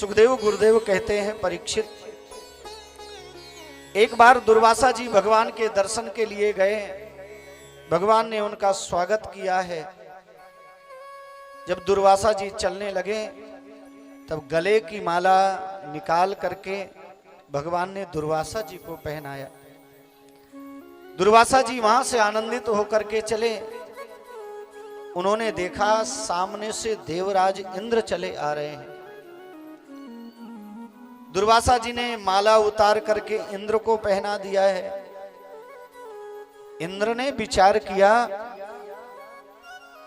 सुखदेव गुरुदेव कहते हैं, परीक्षित, एक बार दुर्वासा जी भगवान के दर्शन के लिए गए। भगवान ने उनका स्वागत किया है। जब दुर्वासा जी चलने लगे तब गले की माला निकाल करके भगवान ने दुर्वासा जी को पहनाया। दुर्वासा जी वहां से आनंदित होकर के चले। उन्होंने देखा सामने से देवराज इंद्र चले आ रहे हैं। दुर्वासा जी ने माला उतार करके इंद्र को पहना दिया है। इंद्र ने विचार किया,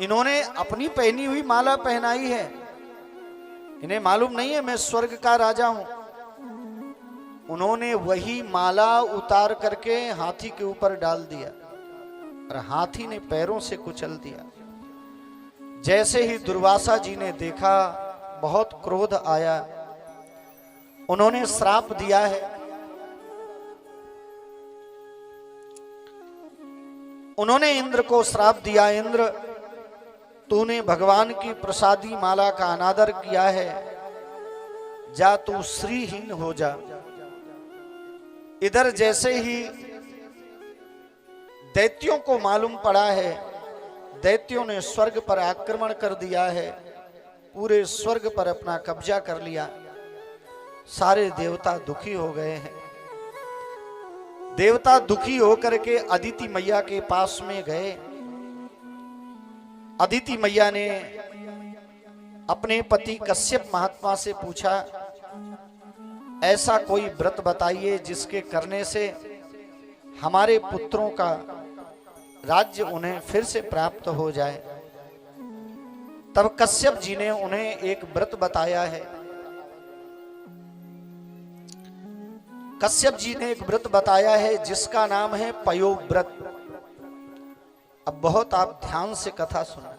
इन्होंने अपनी पहनी हुई माला पहनाई है, इन्हें मालूम नहीं है मैं स्वर्ग का राजा हूं। उन्होंने वही माला उतार करके हाथी के ऊपर डाल दिया और हाथी ने पैरों से कुचल दिया। जैसे ही दुर्वासा जी ने देखा, बहुत क्रोध आया। उन्होंने श्राप दिया है। उन्होंने इंद्र को श्राप दिया, इंद्र तूने भगवान की प्रसादी माला का अनादर किया है, जा तू श्रीहीन हो जा। इधर जैसे ही दैत्यों को मालूम पड़ा है, दैत्यों ने स्वर्ग पर आक्रमण कर दिया है, पूरे स्वर्ग पर अपना कब्जा कर लिया। सारे देवता दुखी हो गए हैं। देवता दुखी होकर के अदिति मैया के पास में गए। अदिति मैया ने अपने पति कश्यप महात्मा से पूछा, ऐसा कोई व्रत बताइए जिसके करने से हमारे पुत्रों का राज्य उन्हें फिर से प्राप्त हो जाए। तब कश्यप जी ने उन्हें एक व्रत बताया है। कश्यप जी ने एक व्रत बताया है जिसका नाम है पयोग व्रत। अब बहुत आप ध्यान से कथा सुना।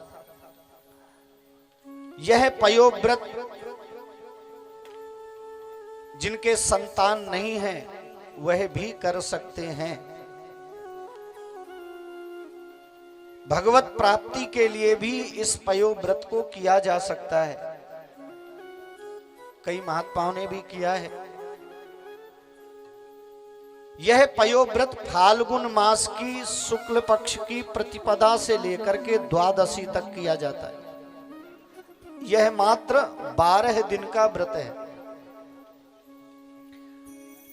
यह पयोग व्रत जिनके संतान नहीं है वह भी कर सकते हैं। भगवत प्राप्ति के लिए भी इस पयोग व्रत को किया जा सकता है। कई महात्माओं ने भी किया है। यह पयोग व्रत फाल्गुन मास की शुक्ल पक्ष की प्रतिपदा से लेकर के द्वादशी तक किया जाता है। यह मात्र 12 दिन का व्रत है,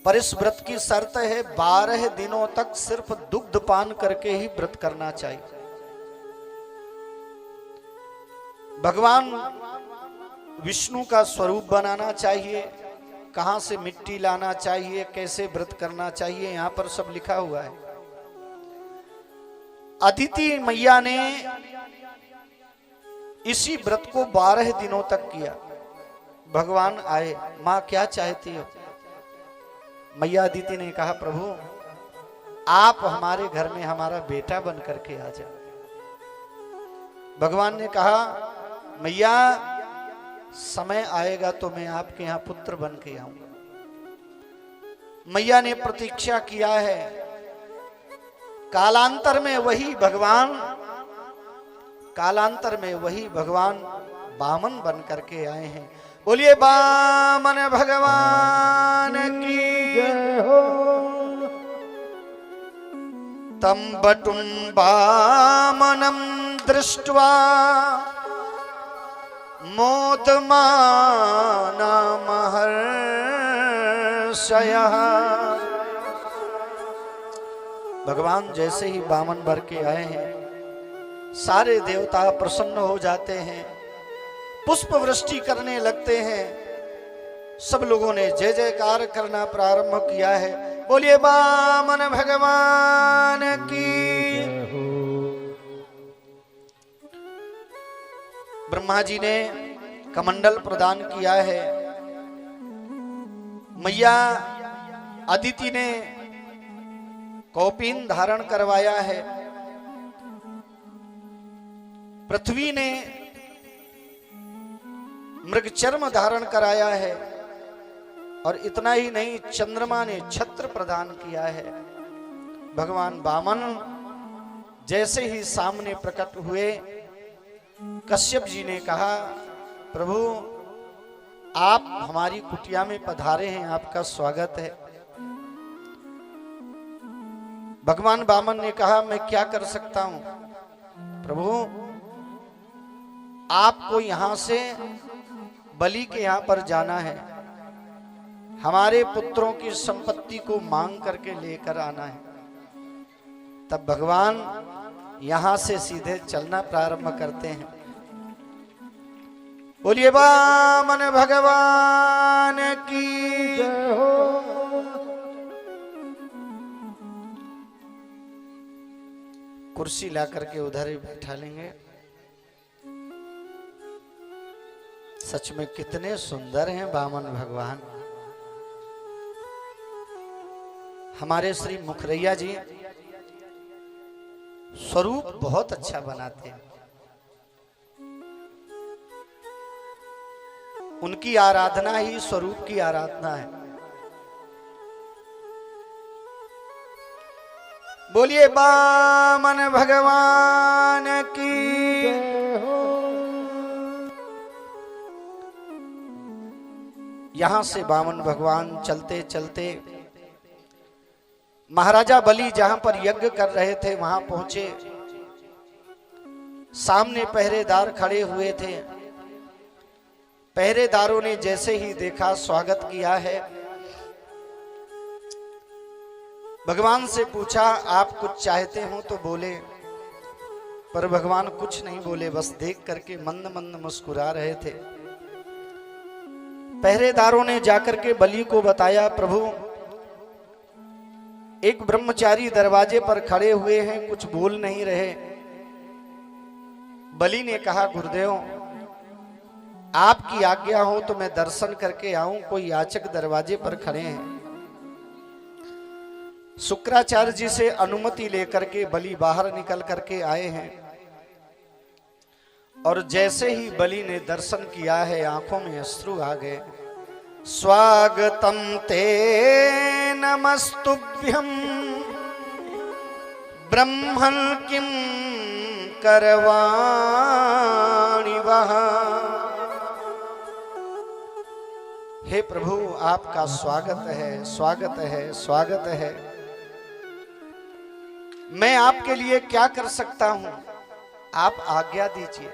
पर इस व्रत की शर्त है 12 दिनों तक सिर्फ दुग्ध पान करके ही व्रत करना चाहिए। भगवान विष्णु का स्वरूप बनाना चाहिए, कहां से मिट्टी लाना चाहिए, कैसे व्रत करना चाहिए, यहां पर सब लिखा हुआ है। अदिति मैया ने इसी व्रत को 12 दिनों तक किया। भगवान आए, मां क्या चाहती हो? मैया अदिति ने कहा, प्रभु आप हमारे घर में हमारा बेटा बन करके आ जाओ। भगवान ने कहा, मैया समय आएगा तो मैं आपके यहां पुत्र बन के आऊंगा। मैया ने प्रतीक्षा किया है। कालांतर में वही भगवान बामन बन करके आए हैं। बोलिए बामन भगवान की जय हो। तम बटुं बामनम दृष्ट्वा मोदमाना महर्षयः। भगवान जैसे ही बामन भर के आए हैं, सारे देवता प्रसन्न हो जाते हैं, पुष्प वृष्टि करने लगते हैं। सब लोगों ने जय जयकार करना प्रारंभ किया है। बोलिए बामन भगवान की। ब्रह्मा जी ने कमंडल प्रदान किया है। मैया अदिति ने कौपीन धारण करवाया है। पृथ्वी ने मृगचर्म धारण कराया है। और इतना ही नहीं, चंद्रमा ने छत्र प्रदान किया है। भगवान वामन जैसे ही सामने प्रकट हुए, कश्यप जी ने कहा, प्रभु आप हमारी कुटिया में पधारे हैं, आपका स्वागत है। भगवान वामन ने कहा, मैं क्या कर सकता हूं प्रभु, आपको यहां से बलि के यहां पर जाना है, हमारे पुत्रों की संपत्ति को मांग करके लेकर आना है। तब भगवान यहां से सीधे चलना प्रारंभ करते हैं। बोलिए वामन भगवान की जय हो। कुर्सी ला करके उधर ही बैठा लेंगे। सच में कितने सुंदर हैं वामन भगवान। हमारे श्री मुखरैया जी स्वरूप बहुत अच्छा बनाते हैं। उनकी आराधना ही स्वरूप की आराधना है। बोलिए वामन भगवान की जय हो। यहां से वामन भगवान चलते चलते महाराजा बलि जहां पर यज्ञ कर रहे थे वहां पहुंचे। सामने पहरेदार खड़े हुए थे। पहरेदारों ने जैसे ही देखा स्वागत किया है। भगवान से पूछा, आप कुछ चाहते हो तो बोले, पर भगवान कुछ नहीं बोले, बस देख करके मंद मंद मुस्कुरा रहे थे। पहरेदारों ने जाकर के बलि को बताया, प्रभु एक ब्रह्मचारी दरवाजे पर खड़े हुए हैं, कुछ बोल नहीं रहे। बलि ने कहा, गुरुदेव आपकी आज्ञा हो तो मैं दर्शन करके आऊं, कोई याचक दरवाजे पर खड़े हैं। शुक्राचार्य जी से अनुमति लेकर के बलि बाहर निकल करके आए हैं। और जैसे ही बलि ने दर्शन किया है, आंखों में अश्रु आ गए। स्वागतम ते नमस्तुभ्यं ब्रह्मन् किं करवाणि वहा। हे प्रभु आपका स्वागत है, स्वागत है, स्वागत है। मैं आपके लिए क्या कर सकता हूं, आप आज्ञा दीजिए।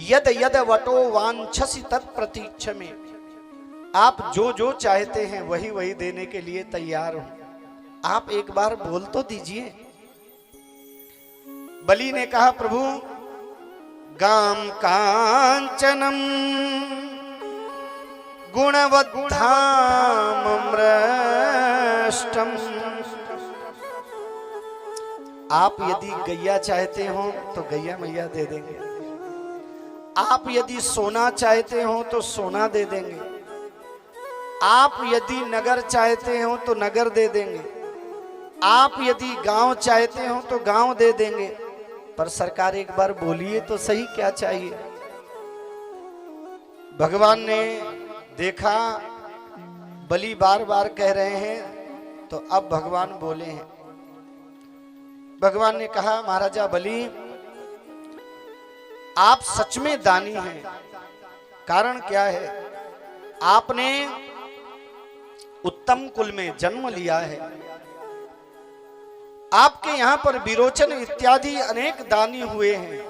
यद यद वटो वांछसि तत्प्रतीक्ष में, आप जो जो चाहते हैं वही वही देने के लिए तैयार हूं, आप एक बार बोल तो दीजिए। बलि ने कहा, प्रभु गाम कांचनम गुणवद्धामृष्टम। आप यदि गैया चाहते हो तो गैया मैया दे देंगे। आप यदि सोना चाहते हो तो सोना दे देंगे। आप यदि नगर चाहते हो तो नगर दे देंगे। आप यदि गांव चाहते हो तो गांव दे देंगे। पर सरकार एक बार बोलिए तो सही, क्या चाहिए। भगवान ने देखा बलि बार बार कह रहे हैं, तो अब भगवान बोले हैं। भगवान ने कहा, महाराजा बलि आप सच में दानी हैं। कारण क्या है, आपने उत्तम कुल में जन्म लिया है। आपके यहां पर विरोचन इत्यादि अनेक दानी हुए हैं।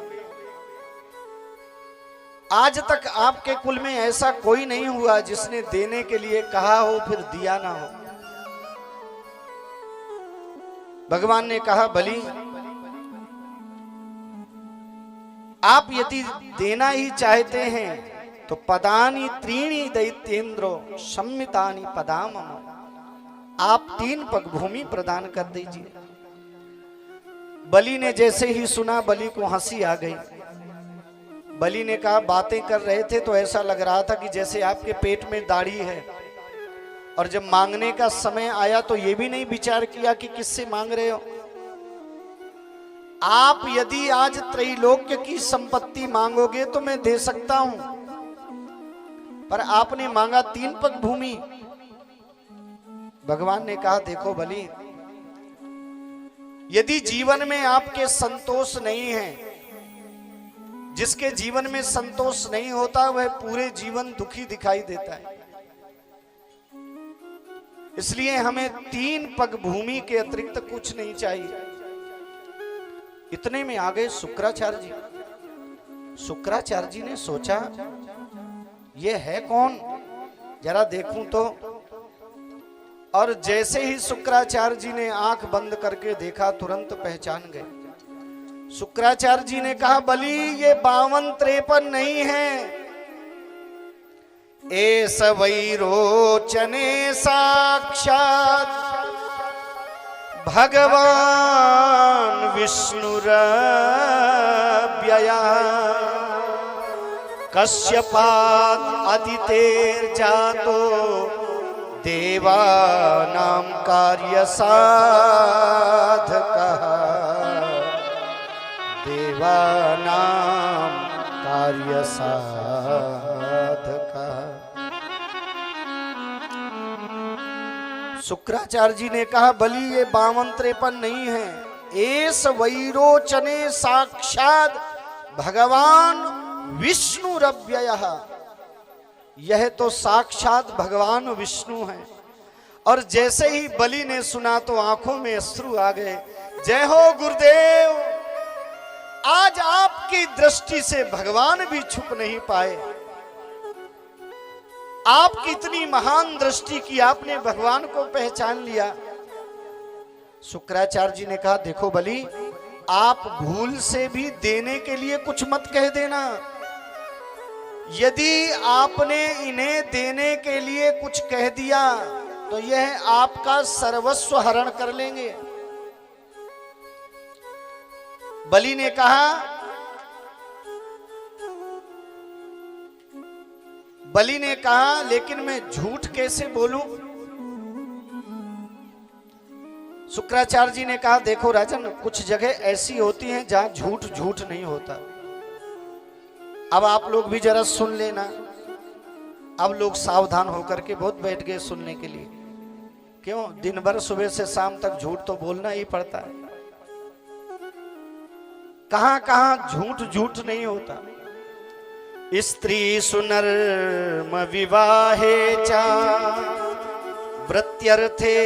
आज तक आपके कुल में ऐसा कोई नहीं हुआ जिसने देने के लिए कहा हो फिर दिया ना हो। भगवान ने कहा, बलि आप यदि देना ही चाहते हैं तो पदानी त्रीणी दैत्येंद्रो सम्मितानि पदाम, आप 3 पग भूमि प्रदान कर दीजिए। बलि ने जैसे ही सुना, बलि को हंसी आ गई। बलि ने कहा, बातें कर रहे थे तो ऐसा लग रहा था कि जैसे आपके पेट में दाढ़ी है, और जब मांगने का समय आया तो ये भी नहीं विचार किया कि किससे मांग रहे हो। आप यदि आज त्रैलोक्य की संपत्ति मांगोगे तो मैं दे सकता हूं, पर आपने मांगा 3 पग भूमि। भगवान ने कहा, देखो बलि, यदि जीवन में आपके संतोष नहीं है जिसके जीवन में संतोष नहीं होता वह पूरे जीवन दुखी दिखाई देता है। इसलिए हमें 3 पग भूमि के अतिरिक्त कुछ नहीं चाहिए। इतने में आ गए शुक्राचार्य जी। शुक्राचार्य जी ने सोचा ये है कौन, जरा देखूं तो। और जैसे ही शुक्राचार्य जी ने आंख बंद करके देखा तुरंत पहचान गए। शुक्राचार्य जी ने कहा बलि ये 52-53 नहीं है, एस वैरोचने साक्षात भगवान विष्णुरव्यया कश्यपाद अदितेर्जातो देवानां कार्य साधकः देवानां कार्य साधकः। शुक्राचार्य जी ने कहा बलि ये 52-53 नहीं है, एस वैरोचने साक्षात भगवान विष्णुरव्ययः, यह तो साक्षात भगवान विष्णु हैं। और जैसे ही बलि ने सुना तो आंखों में अश्रु आ गए। जय हो गुरुदेव, आज आपकी दृष्टि से भगवान भी छुप नहीं पाए। आपकी इतनी महान दृष्टि की, आपने भगवान को पहचान लिया। शुक्राचार्य जी ने कहा देखो बलि, आप भूल से भी देने के लिए कुछ मत कह देना। यदि आपने इन्हें देने के लिए कुछ कह दिया तो यह आपका सर्वस्व हरण कर लेंगे। बलि ने कहा लेकिन मैं झूठ कैसे बोलूं। शुक्राचार्य जी ने कहा देखो राजन, कुछ जगह ऐसी होती हैं जहां झूठ झूठ नहीं होता। अब आप लोग भी जरा सुन लेना। अब लोग सावधान होकर के बहुत बैठ गए सुनने के लिए। क्यों, दिन भर सुबह से शाम तक झूठ तो बोलना ही पड़ता है। कहां कहां झूठ झूठ नहीं होता। स्त्री सुनर्म विवाहे चा वृत्यर्थे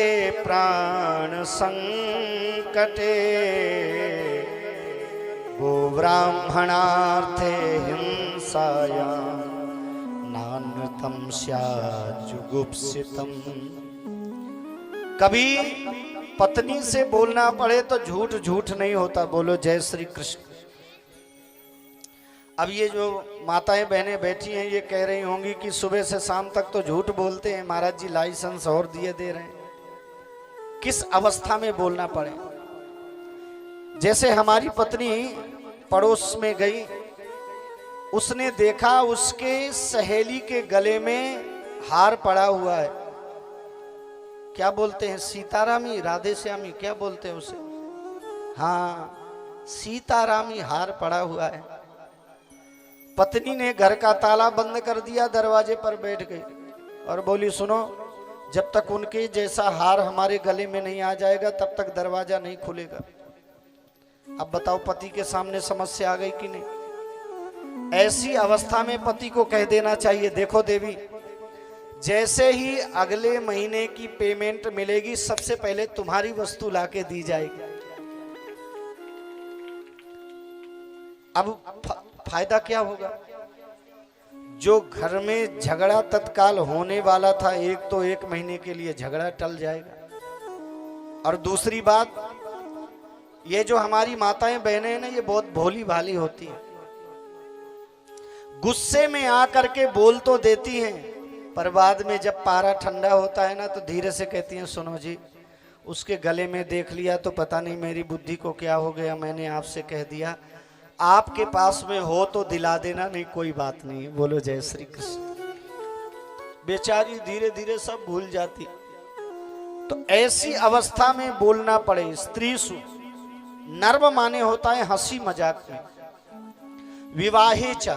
प्राण संकटे गो ब्राह्मणार्थे हिंसायां नान्यतम स्याजुगुप्सितम। कभी पत्नी से बोलना पड़े तो झूठ झूठ नहीं होता। बोलो जय श्री कृष्ण। अब ये जो माताएं बहनें बैठी हैं ये कह रही होंगी कि सुबह से शाम तक तो झूठ बोलते हैं, महाराज जी लाइसेंस और दिए दे रहे हैं। किस अवस्था में बोलना पड़े। जैसे हमारी पत्नी पड़ोस में गई, उसने देखा उसके सहेली के गले में हार पड़ा हुआ है। क्या बोलते हैं, सीतारामी, राधे श्यामी, क्या बोलते हैं उसे? हाँ, सीतारामी हार पड़ा हुआ है। पत्नी ने घर का ताला बंद कर दिया, दरवाजे पर बैठ गई और बोली सुनो, जब तक उनके जैसा हार हमारे गले में नहीं आ जाएगा तब तक दरवाजा नहीं खुलेगा। अब बताओ पति के सामने समस्या आ गई कि नहीं। ऐसी अवस्था में पति को कह देना चाहिए देखो देवी, जैसे ही अगले महीने की पेमेंट मिलेगी सबसे पहले तुम्हारी वस्तु लाके दी जाएगी। अब फायदा क्या होगा? जो घर में झगड़ा तत्काल होने वाला था, एक तो 1 महीने के लिए झगड़ा टल जाएगा। और दूसरी बात, ये जो हमारी माताएं बहनें हैं ना, ये बहुत भोली भाली होती हैं। गुस्से में आकर के बोल तो देती हैं, पर बाद में जब पारा ठंडा होता है ना तो धीरे से कहती हैं सुनो जी, उसके गले में देख लिया तो पता नहीं मेरी बुद्धि को क्या हो गया, मैंने आपसे कह दिया, आपके पास में हो तो दिला देना, नहीं कोई बात नहीं। बोलो जय श्री कृष्ण। बेचारी धीरे धीरे सब भूल जाती। तो ऐसी अवस्था में बोलना पड़े। स्त्री सु नर्म माने होता है हंसी मजाक में। विवाहे चा,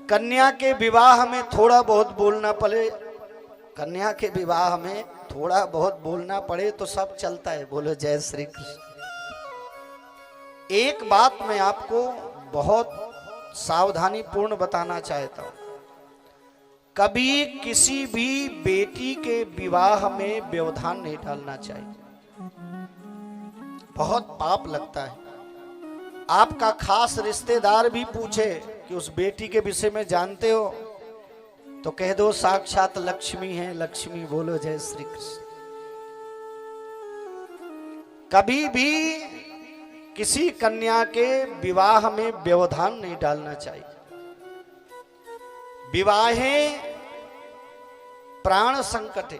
कन्या के विवाह में थोड़ा बहुत बोलना पड़े। कन्या के विवाह में थोड़ा बहुत बोलना पड़े तो सब चलता है। बोलो जय श्री कृष्ण। एक बात मैं आपको बहुत सावधानी पूर्ण बताना चाहता हूं। कभी किसी भी बेटी के विवाह में व्यवधान नहीं डालना चाहिए, बहुत पाप लगता है। आपका खास रिश्तेदार भी पूछे कि उस बेटी के विषय में जानते हो, तो कह दो साक्षात लक्ष्मी है, लक्ष्मी बोलो जय श्री कृष्ण। कभी भी किसी कन्या के विवाह में व्यवधान नहीं डालना चाहिए। विवाहें प्राण संकट है,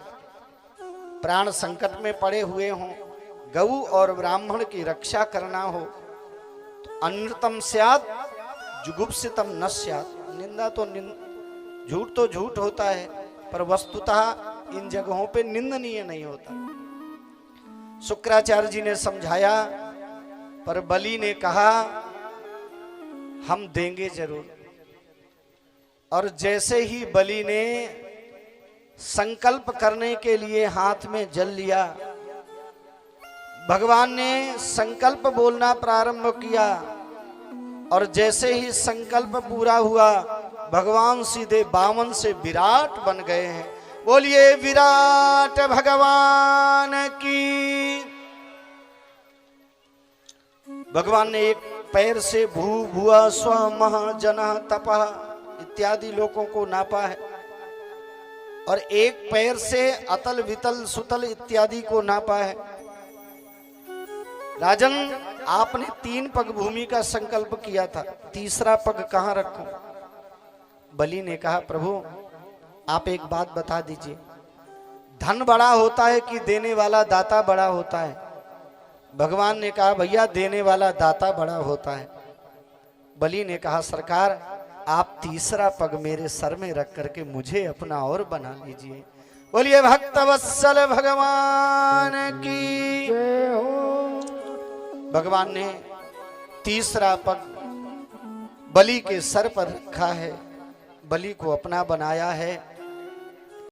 प्राण संकट में पड़े हुए हों, गौ और ब्राह्मण की रक्षा करना हो तो अनृतम स्यात् जुगुप्सितम न स्यात्। निंदा तो झूठ तो झूठ होता है, पर वस्तुतः इन जगहों पे निंदनीय नहीं होता। शुक्राचार्य जी ने समझाया, पर बलि ने कहा हम देंगे जरूर। और जैसे ही बलि ने संकल्प करने के लिए हाथ में जल लिया, भगवान ने संकल्प बोलना प्रारंभ किया, और जैसे ही संकल्प पूरा हुआ, भगवान सीधे बामन से विराट बन गए हैं। बोलिए विराट भगवान की। भगवान ने एक पैर से भू भुआ स्व मह जन तपः इत्यादि लोगों को नापा है, और एक पैर से अतल वितल सुतल इत्यादि को नापा है। राजन, आपने 3 पग भूमि का संकल्प किया था, तीसरा पग कहां रखूं? बलि ने कहा प्रभु आप एक बात बता दीजिए, धन बड़ा होता है कि देने वाला दाता बड़ा होता है? भगवान ने कहा भैया देने वाला दाता बड़ा होता है। बलि ने कहा सरकार आप तीसरा पग मेरे सर में रख करके मुझे अपना और बना लीजिए। बोलिए भक्तवत्सल भगवान की जय हो। भगवान ने तीसरा पग बलि के सर पर रखा है, बलि को अपना बनाया है।